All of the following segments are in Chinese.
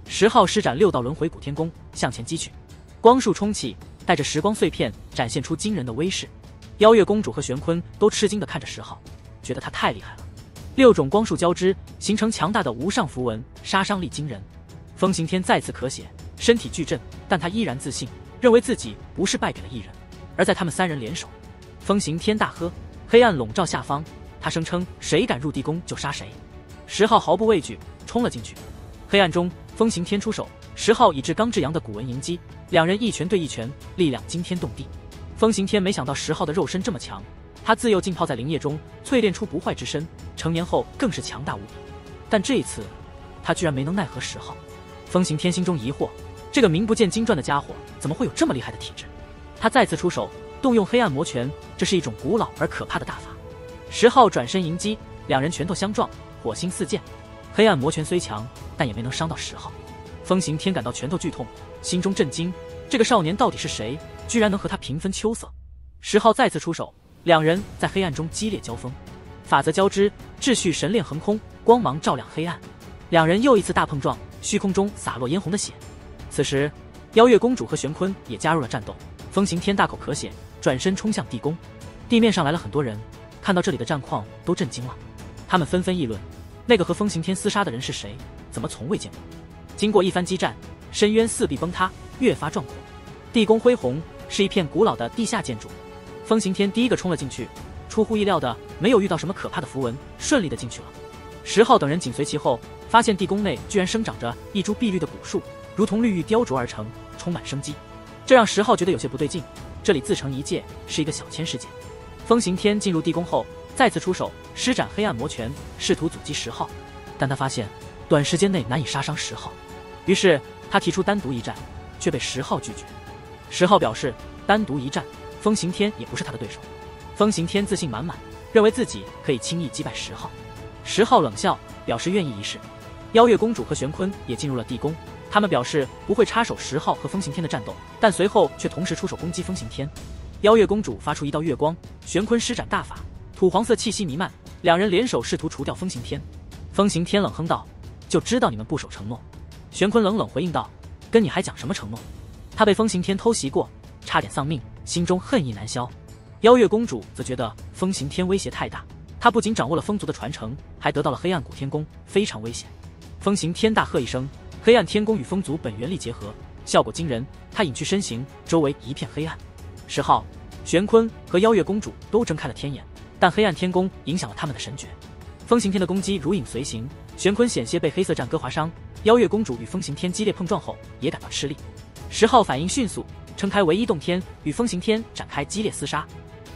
10号施展6道轮回古天弓向前击去，光束冲起，带着时光碎片展现出惊人的威势。邀月公主和玄坤都吃惊地看着10号，觉得他太厉害了。6种光束交织，形成强大的无上符文，杀伤力惊人。风行天再次咳血，身体巨震，但他依然自信，认为自己不是败给了一人，而在他们3人联手。风行天大喝，黑暗笼罩下方，他声称谁敢入地宫就杀谁。10号毫不畏惧，冲了进去。黑暗中，风行天出手，10号以至刚至阳的古文迎击，两人一拳对一拳，力量惊天动地。风行天没想到10号的肉身这么强，他自幼浸泡在灵液中，淬炼出不坏之身，成年后更是强大无比。但这一次，他居然没能奈何10号。风行天心中疑惑，这个名不见经传的家伙怎么会有这么厉害的体质？他再次出手，动用黑暗魔拳，这是一种古老而可怕的大法。10号转身迎击，两人拳头相撞，火星四溅。黑暗魔拳虽强，但也没能伤到10号。风行天感到拳头剧痛，心中震惊，这个少年到底是谁，居然能和他平分秋色？10号再次出手，两人在黑暗中激烈交锋，法则交织，秩序神炼横空，光芒照亮黑暗。两人又一次大碰撞，虚空中洒落嫣红的血。此时，邀月公主和玄坤也加入了战斗。风行天大口咳血，转身冲向地宫。地面上来了很多人，看到这里的战况都震惊了，他们纷纷议论，那个和风行天厮杀的人是谁？怎么从未见过？经过一番激战，深渊四壁崩塌，越发壮阔。地宫恢宏，是一片古老的地下建筑。风行天第一个冲了进去，出乎意料的没有遇到什么可怕的符文，顺利的进去了。10号等人紧随其后，发现地宫内居然生长着一株碧绿的古树，如同绿玉雕琢而成，充满生机。这让10号觉得有些不对劲，这里自成一界，是一个小千世界。风行天进入地宫后，再次出手，施展黑暗魔拳，试图阻击10号，但他发现短时间内难以杀伤10号，于是他提出单独一战，却被10号拒绝。10号表示单独一战，风行天也不是他的对手。风行天自信满满，认为自己可以轻易击败10号。10号冷笑，表示愿意一试。邀月公主和玄坤也进入了地宫，他们表示不会插手10号和风行天的战斗，但随后却同时出手攻击风行天。邀月公主发出一道月光，玄坤施展大法，土黄色气息弥漫，两人联手试图除掉风行天。风行天冷哼道：“就知道你们不守承诺。”玄坤冷冷回应道：“跟你还讲什么承诺？”他被风行天偷袭过，差点丧命，心中恨意难消。邀月公主则觉得风行天威胁太大，她不仅掌握了风族的传承，还得到了黑暗古天弓，非常危险。风行天大喝一声，黑暗天弓与风族本源力结合，效果惊人。他隐去身形，周围一片黑暗。10号、玄坤和邀月公主都睁开了天眼，但黑暗天弓影响了他们的神觉。风行天的攻击如影随形，玄坤险些被黑色战歌划伤。邀月公主与风行天激烈碰撞后，也感到吃力。10号反应迅速，撑开唯一洞天，与风行天展开激烈厮杀。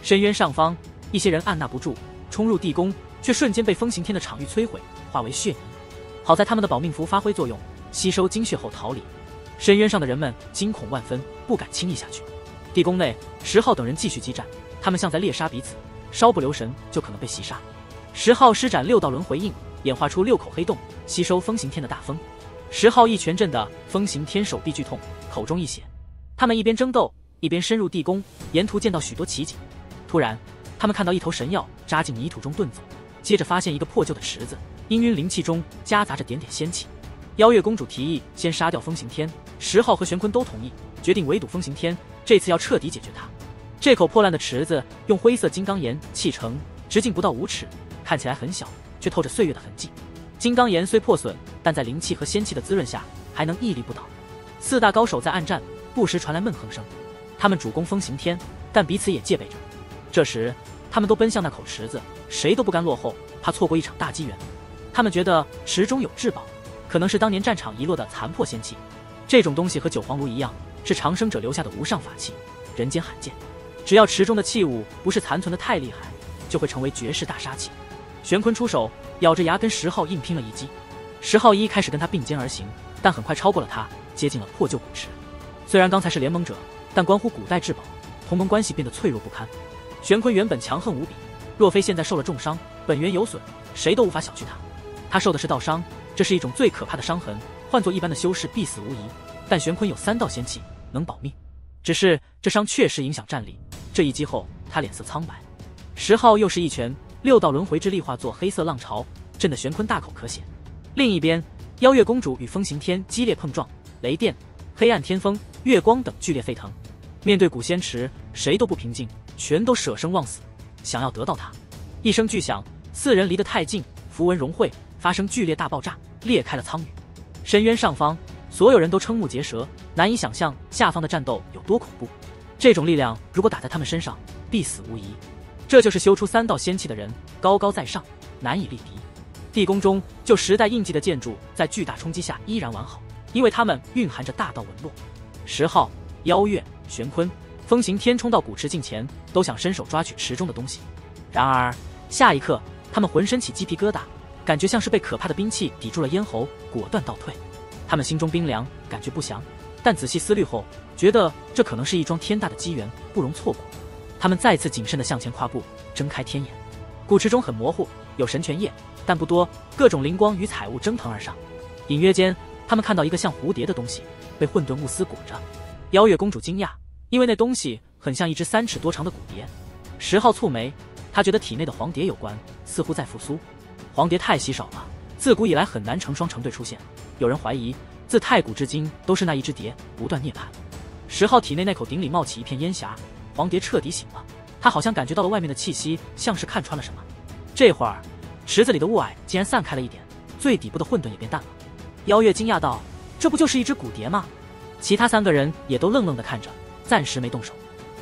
深渊上方，一些人按捺不住，冲入地宫，却瞬间被风行天的场域摧毁，化为血泥。好在他们的保命符发挥作用，吸收精血后逃离。深渊上的人们惊恐万分，不敢轻易下去。地宫内，10号等人继续激战，他们像在猎杀彼此，稍不留神就可能被袭杀。10号施展6道轮回印，演化出6口黑洞，吸收风行天的大风。10号一拳震得风行天手臂剧痛，口中溢血。他们一边争斗，一边深入地宫，沿途见到许多奇景。突然，他们看到一头神药扎进泥土中遁走，接着发现一个破旧的池子，氤氲灵气中夹杂着点点仙气。邀月公主提议先杀掉风行天，10号和玄坤都同意，决定围堵风行天，这次要彻底解决他。这口破烂的池子用灰色金刚岩砌成，直径不到5尺，看起来很小，却透着岁月的痕迹。金刚岩虽破损，但在灵气和仙气的滋润下，还能屹立不倒。4大高手在暗战，不时传来闷哼声。他们主攻风行天，但彼此也戒备着。这时，他们都奔向那口池子，谁都不甘落后，怕错过一场大机缘。他们觉得池中有至宝，可能是当年战场遗落的残破仙器。这种东西和九黄炉一样，是长生者留下的无上法器，人间罕见。只要池中的器物不是残存的太厉害，就会成为绝世大杀器。玄坤出手，咬着牙跟10号硬拼了一击。10号一开始跟他并肩而行，但很快超过了他，接近了破旧古池。虽然刚才是联盟者，但关乎古代至宝，同盟关系变得脆弱不堪。玄坤原本强横无比，若非现在受了重伤，本源有损，谁都无法小觑他。他受的是道伤，这是一种最可怕的伤痕，换做一般的修士必死无疑。但玄坤有3道仙气，能保命。只是这伤确实影响战力，这一击后他脸色苍白。10号又是一拳， 6道轮回之力化作黑色浪潮，震得玄坤大口咳血。另一边，妖月公主与风行天激烈碰撞，雷电、黑暗天风、月光等剧烈沸腾。面对古仙池，谁都不平静，全都舍生忘死，想要得到它。一声巨响，4人离得太近，符文融汇，发生剧烈大爆炸，裂开了苍宇。深渊上方，所有人都瞠目结舌，难以想象下方的战斗有多恐怖。这种力量如果打在他们身上，必死无疑。这就是修出3道仙气的人，高高在上，难以力敌。地宫中就10代印记的建筑在巨大冲击下依然完好，因为它们蕴含着大道纹络。10号、妖月、玄坤、风行天冲到古池镜前，都想伸手抓取池中的东西。然而下一刻，他们浑身起鸡皮疙瘩，感觉像是被可怕的兵器抵住了咽喉，果断倒退。他们心中冰凉，感觉不祥，但仔细思虑后，觉得这可能是一桩天大的机缘，不容错过。他们再次谨慎地向前跨步，睁开天眼。古池中很模糊，有神泉液，但不多，各种灵光与彩雾蒸腾而上。隐约间，他们看到一个像蝴蝶的东西，被混沌雾丝裹着。妖月公主惊讶，因为那东西很像一只3尺多长的古蝶。10号蹙眉，他觉得体内的黄蝶有关，似乎在复苏。黄蝶太稀少了，自古以来很难成双成对出现。有人怀疑，自太古至今都是那一只蝶不断涅槃。10号体内那口鼎里冒起一片烟霞，黄蝶彻底醒了。他好像感觉到了外面的气息，像是看穿了什么。这会儿，池子里的雾霭竟然散开了一点，最底部的混沌也变淡了。妖月惊讶道：“这不就是一只古蝶吗？”其他3个人也都愣愣地看着，暂时没动手。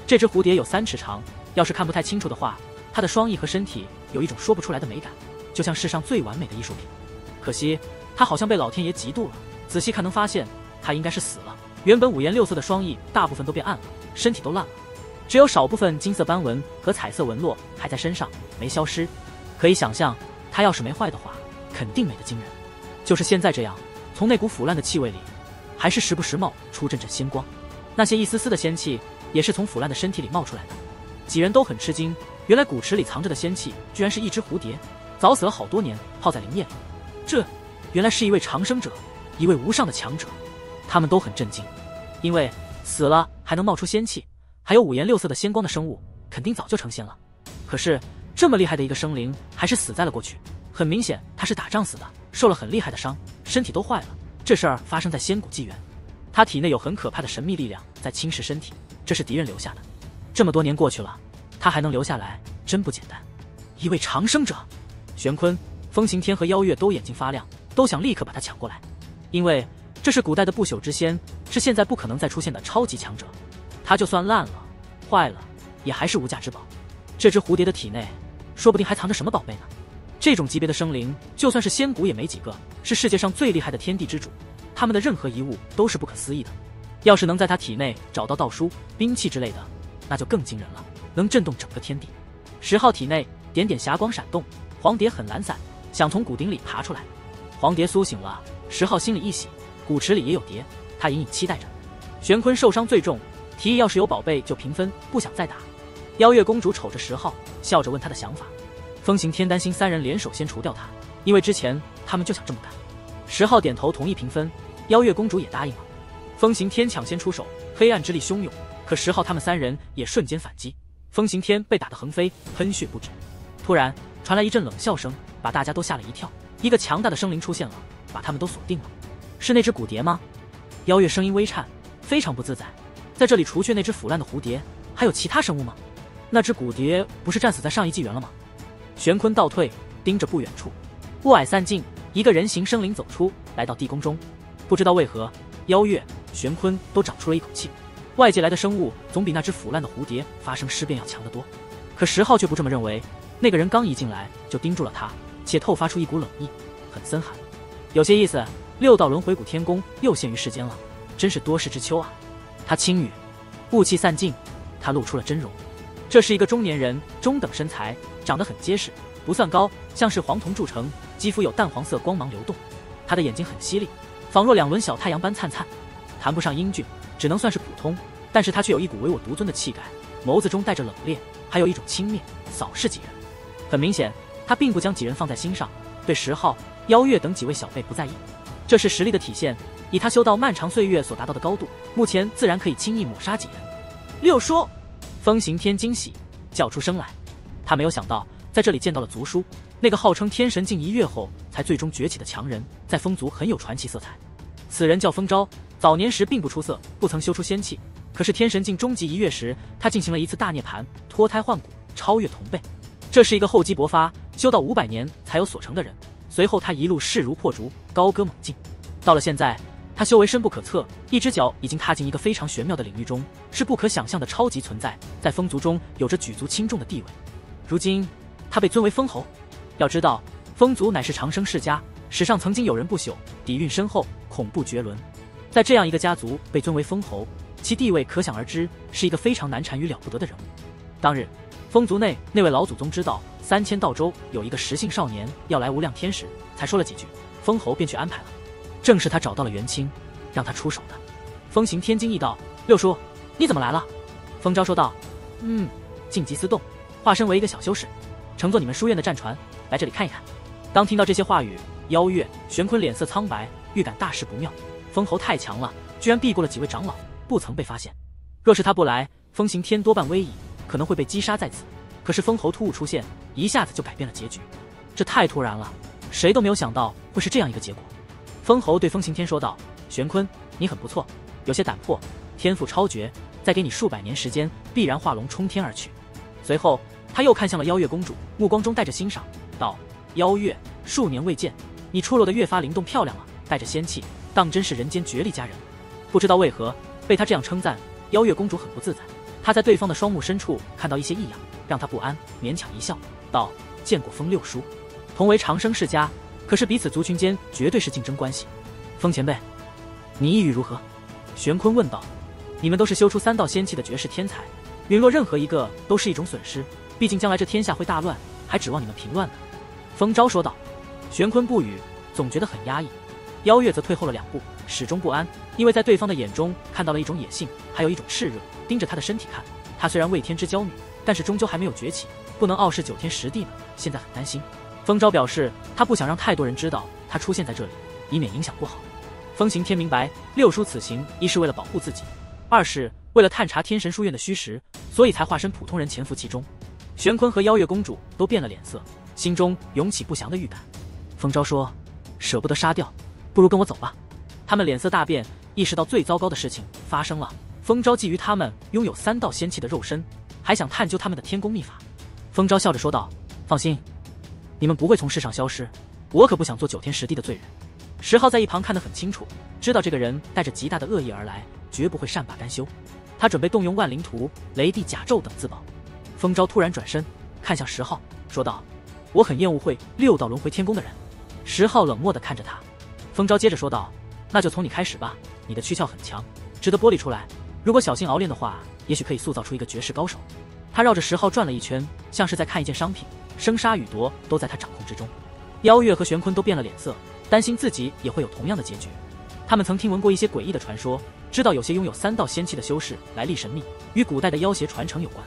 这只蝴蝶有3尺长，要是看不太清楚的话，它的双翼和身体有一种说不出来的美感，就像世上最完美的艺术品。可惜，它好像被老天爷嫉妒了。仔细看能发现，它应该是死了。原本5颜6色的双翼大部分都变暗了，身体都烂了。只有少部分金色斑纹和彩色纹络还在身上，没消失。可以想象，它要是没坏的话，肯定美得惊人。就是现在这样，从那股腐烂的气味里，还是时不时冒出阵阵仙光。那些一丝丝的仙气，也是从腐烂的身体里冒出来的。几人都很吃惊，原来古池里藏着的仙气，居然是一只蝴蝶，早死了好多年，泡在灵液里。这，原来是一位长生者，一位无上的强者。他们都很震惊，因为死了还能冒出仙气，还有5颜6色的仙光的生物，肯定早就成仙了。可是这么厉害的一个生灵，还是死在了过去。很明显，他是打仗死的，受了很厉害的伤，身体都坏了。这事儿发生在仙古纪元，他体内有很可怕的神秘力量在侵蚀身体，这是敌人留下的。这么多年过去了，他还能留下来，真不简单。一位长生者，玄坤、风行天和妖月都眼睛发亮，都想立刻把他抢过来，因为这是古代的不朽之仙，是现在不可能再出现的超级强者。他就算烂了、坏了，也还是无价之宝。这只蝴蝶的体内，说不定还藏着什么宝贝呢。这种级别的生灵，就算是仙古也没几个，是世界上最厉害的天地之主。他们的任何一物都是不可思议的。要是能在他体内找到道书、兵器之类的，那就更惊人了，能震动整个天地。10号体内点点霞光闪动，黄蝶很懒散，想从古鼎里爬出来。黄蝶苏醒了，10号心里一喜，古池里也有蝶，他隐隐期待着。玄坤受伤最重，提议要是有宝贝就平分，不想再打。妖月公主瞅着10号，笑着问他的想法。风行天担心3人联手先除掉他，因为之前他们就想这么干。10号点头同意平分，妖月公主也答应了。风行天抢先出手，黑暗之力汹涌，可10号他们3人也瞬间反击。风行天被打得横飞，喷血不止。突然传来一阵冷笑声，把大家都吓了一跳。一个强大的生灵出现了，把他们都锁定了。是那只古蝶吗？妖月声音微颤，非常不自在。在这里除却那只腐烂的蝴蝶，还有其他生物吗？那只古蝶不是战死在上一纪元了吗？玄坤倒退，盯着不远处。雾霭散尽，一个人形生灵走出，来到地宫中。不知道为何，妖月、玄坤都长出了一口气。外界来的生物总比那只腐烂的蝴蝶发生尸变要强得多。可10号却不这么认为，那个人刚一进来就盯住了他，且透发出一股冷意，很森寒。有些意思，6道轮回谷天宫又现于世间了，真是多事之秋啊。他轻语，雾气散尽，他露出了真容。这是一个中年人，中等身材，长得很结实，不算高，像是黄铜铸成，肌肤有淡黄色光芒流动。他的眼睛很犀利，仿若2轮小太阳般灿灿，谈不上英俊，只能算是普通，但是他却有一股唯我独尊的气概，眸子中带着冷冽，还有一种轻蔑扫视几人。很明显，他并不将几人放在心上，对10号、妖月等几位小辈不在意。这是实力的体现，以他修道漫长岁月所达到的高度，目前自然可以轻易抹杀几人。6叔，风行天惊喜，叫出声来。他没有想到在这里见到了族叔，那个号称天神境1月后才最终崛起的强人，在风族很有传奇色彩。此人叫风昭，早年时并不出色，不曾修出仙气。可是天神境终极1月时，他进行了一次大涅槃，脱胎换骨，超越同辈。这是一个厚积薄发，修到500年才有所成的人。随后他一路势如破竹，高歌猛进。到了现在，他修为深不可测，一只脚已经踏进一个非常玄妙的领域中，是不可想象的超级存在，在风族中有着举足轻重的地位。如今他被尊为封侯。要知道，风族乃是长生世家，史上曾经有人不朽，底蕴深厚，恐怖绝伦。在这样一个家族被尊为封侯，其地位可想而知，是一个非常难缠与了不得的人物。当日，风族内那位老祖宗知道3000道州有一个石姓少年要来无量天时，才说了几句，封侯便去安排了。正是他找到了元清，让他出手的。风行天惊异道：“六叔，你怎么来了？”风昭说道：“静极思动，化身为一个小修士，乘坐你们书院的战船来这里看一看。”当听到这些话语，邀月、玄坤脸色苍白，预感大事不妙。封侯太强了，居然避过了几位长老，不曾被发现。若是他不来，风行天多半危矣，可能会被击杀在此。可是封侯突兀出现，一下子就改变了结局，这太突然了，谁都没有想到会是这样一个结果。封侯对风行天说道：“玄坤，你很不错，有些胆魄，天赋超绝，再给你数百年时间，必然化龙冲天而去。”随后他又看向了邀月公主，目光中带着欣赏，道：“邀月，数年未见，你出落得越发灵动漂亮了，带着仙气，当真是人间绝丽佳人。”不知道为何被他这样称赞，邀月公主很不自在。她在对方的双目深处看到一些异样，让她不安，勉强一笑，道：“见过风六叔，同为长生世家，可是彼此族群间绝对是竞争关系。风前辈，你意欲如何？”玄坤问道。“你们都是修出3道仙气的绝世天才，陨落任何一个都是一种损失，毕竟将来这天下会大乱，还指望你们平乱呢。”风昭说道。玄坤不语，总觉得很压抑。邀月则退后了2步，始终不安，因为在对方的眼中看到了一种野性，还有一种炽热，盯着他的身体看。她虽然为天之娇女，但是终究还没有崛起，不能傲视9天10地呢，现在很担心。风昭表示他不想让太多人知道他出现在这里，以免影响不好。风行天明白六叔此行一是为了保护自己，二是为了探查天神书院的虚实，所以才化身普通人潜伏其中。玄坤和邀月公主都变了脸色，心中涌起不祥的预感。风昭说：“舍不得杀掉，不如跟我走吧。”他们脸色大变，意识到最糟糕的事情发生了。风昭觊觎他们拥有3道仙气的肉身，还想探究他们的天宫秘法。风昭笑着说道：“放心，你们不会从世上消失，我可不想做9天10地的罪人。”石浩在一旁看得很清楚，知道这个人带着极大的恶意而来，绝不会善罢甘休。他准备动用万灵图、雷帝甲胄等自保。风昭突然转身看向石浩，说道：“我很厌恶会6道轮回天宫的人。”石浩冷漠地看着他。风昭接着说道：“那就从你开始吧，你的躯壳很强，值得剥离出来。如果小心熬炼的话，也许可以塑造出一个绝世高手。”他绕着石浩转了一圈，像是在看一件商品，生杀予夺都在他掌控之中。邀月和玄坤都变了脸色，担心自己也会有同样的结局。他们曾听闻过一些诡异的传说，知道有些拥有3道仙气的修士来历神秘，与古代的妖邪传承有关。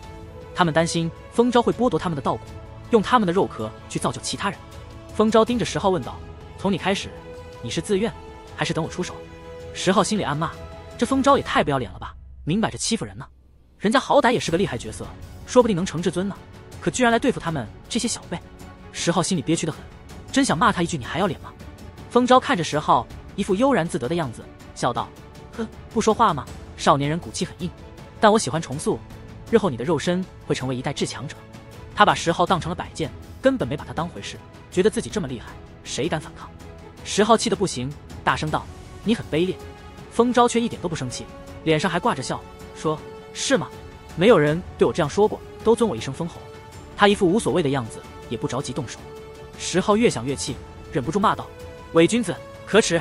他们担心风昭会剥夺他们的道骨，用他们的肉壳去造就其他人。风昭盯着石浩问道：“从你开始，你是自愿还是等我出手？”石浩心里暗骂，这风昭也太不要脸了吧，明摆着欺负人呢。人家好歹也是个厉害角色，说不定能成至尊呢，可居然来对付他们这些小辈。石浩心里憋屈得很，真想骂他一句：“你还要脸吗？”风昭看着石浩一副悠然自得的样子，笑道：“呵，不说话吗？少年人骨气很硬，但我喜欢重塑，日后你的肉身会成为一代至强者。”他把石浩当成了摆件，根本没把他当回事，觉得自己这么厉害，谁敢反抗？石浩气得不行，大声道：“你很卑劣。”风昭却一点都不生气，脸上还挂着笑，说：“是吗？没有人对我这样说过，都尊我一声封侯。”他一副无所谓的样子，也不着急动手。石浩越想越气，忍不住骂道：“伪君子，可耻！